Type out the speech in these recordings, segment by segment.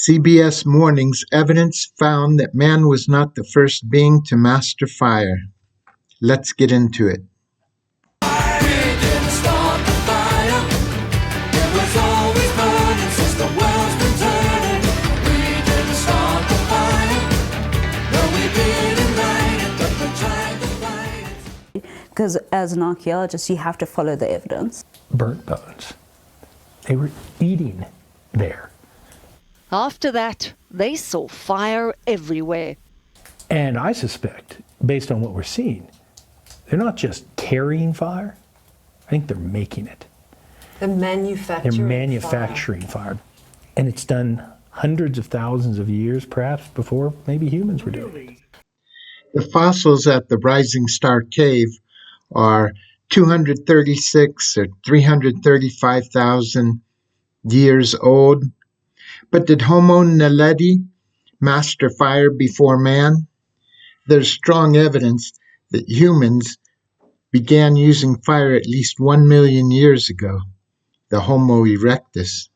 CBS Morning's evidence found that man was not the first being to master fire. Let's get into it. Because as an archaeologist, you have to follow the evidence. Burnt bones. They were eating there. After that, they saw fire everywhere. And I suspect, based on what we're seeing, they're not just carrying fire, I think they're making it. They're manufacturing fire. And it's done hundreds of thousands of years, perhaps, before maybe humans were doing it. The fossils at the Rising Star Cave are 236 or 335,000 years old. But did Homo Naledi master fire before man? There's strong evidence that humans began using fire at least 1 million years ago, the Homo erectus.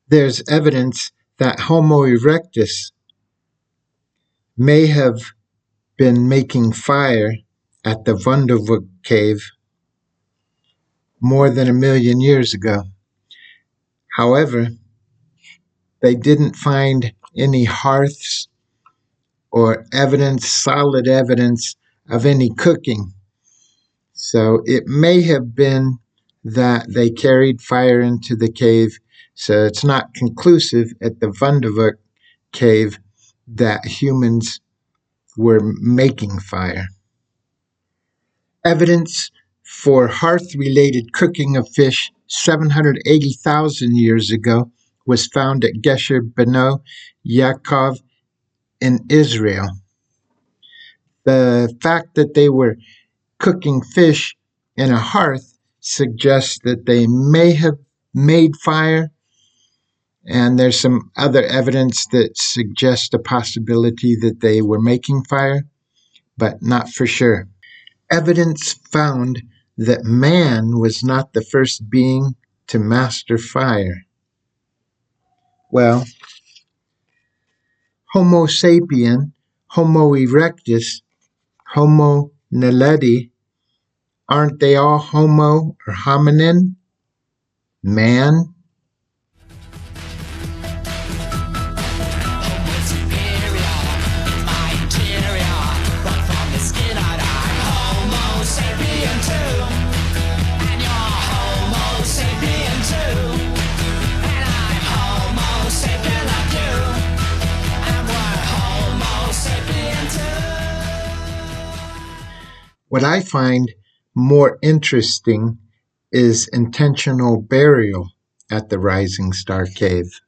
There's evidence that Homo erectus may have been making fire at the Wunderwerk cave more than 1 million years ago. However, they didn't find any hearths or solid evidence of any cooking. So it may have been that they carried fire into the cave, so it's not conclusive at the Wunderwerk cave that humans were making fire. Evidence for hearth-related cooking of fish 780,000 years ago was found at Gesher Beno Yaakov in Israel. The fact that they were cooking fish in a hearth suggests that they may have made fire, and there's some other evidence that suggests a possibility that they were making fire, but not for sure. Evidence found that man was not the first being to master fire. Well, Homo sapien, Homo erectus, Homo Naledi, aren't they all Homo or hominin? Man? What I find more interesting is intentional burial at the Rising Star Cave.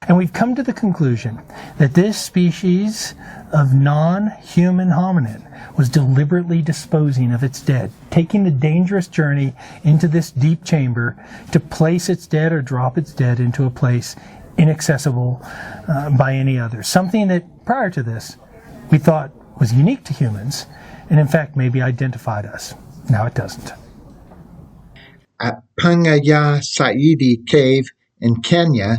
And we've come to the conclusion that this species of non-human hominin was deliberately disposing of its dead, taking the dangerous journey into this deep chamber to place its dead or drop its dead into a place inaccessible by any other. Something that prior to this we thought was unique to humans and in fact maybe identified us. Now it doesn't. At Pangaya Saidi Cave in Kenya,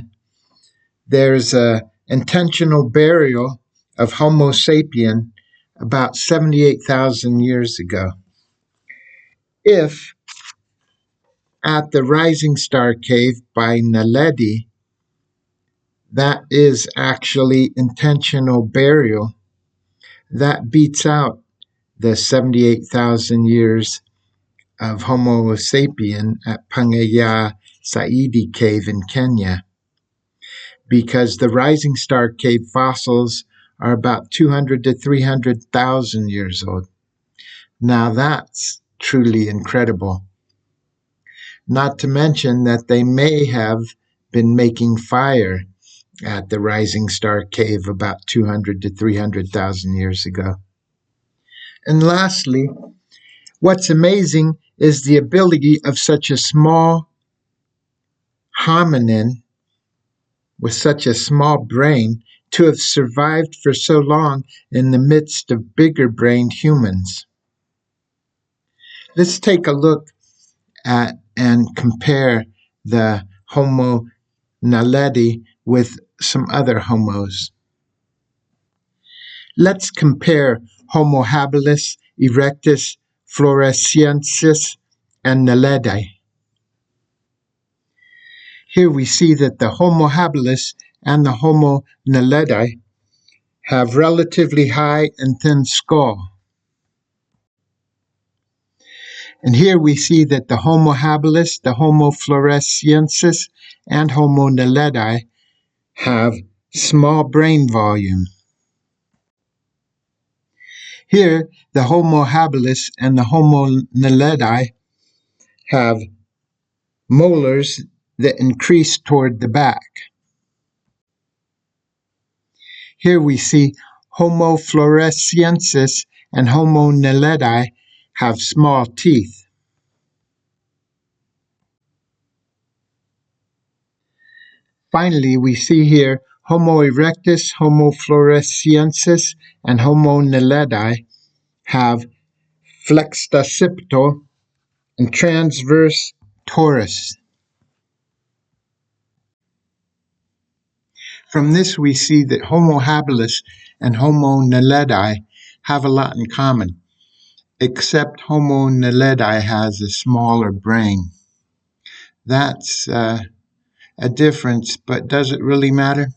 there's an intentional burial of Homo sapien about 78,000 years ago. If at the Rising Star Cave by Naledi, that is actually intentional burial, that beats out the 78,000 years of Homo sapien at Pangaya Saidi Cave in Kenya, because the Rising Star Cave fossils are about 200 to 300,000 years old. Now that's truly incredible. Not to mention that they may have been making fire at the Rising Star Cave about 200 to 300,000 years ago. And lastly, what's amazing is the ability of such a small hominin with such a small brain to have survived for so long in the midst of bigger-brained humans. Let's take a look at and compare the Homo Naledi with some other homos. Let's compare Homo habilis, erectus, floresiensis, and Naledi. Here we see that the Homo habilis and the Homo naledi have relatively high and thin skull. And here we see that the Homo habilis, the Homo floresiensis, and Homo naledi have small brain volume. Here, the Homo habilis and the Homo naledi have molars that increase toward the back. Here we see Homo floresiensis and Homo naledi have small teeth. Finally, we see here Homo erectus, Homo floresiensis, and Homo naledi have flexed occipital and transverse torus. From this, we see that Homo habilis and Homo naledi have a lot in common, except Homo naledi has a smaller brain. That's a difference, but does it really matter?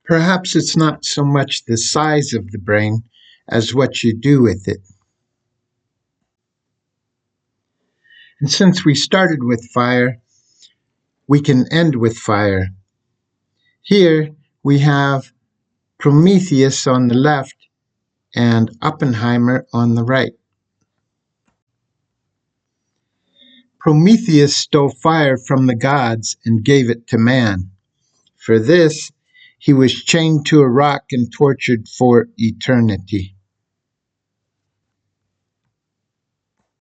Perhaps it's not so much the size of the brain as what you do with it. And since we started with fire, we can end with fire. Here we have Prometheus on the left and Oppenheimer on the right. Prometheus stole fire from the gods and gave it to man. For this, he was chained to a rock and tortured for eternity.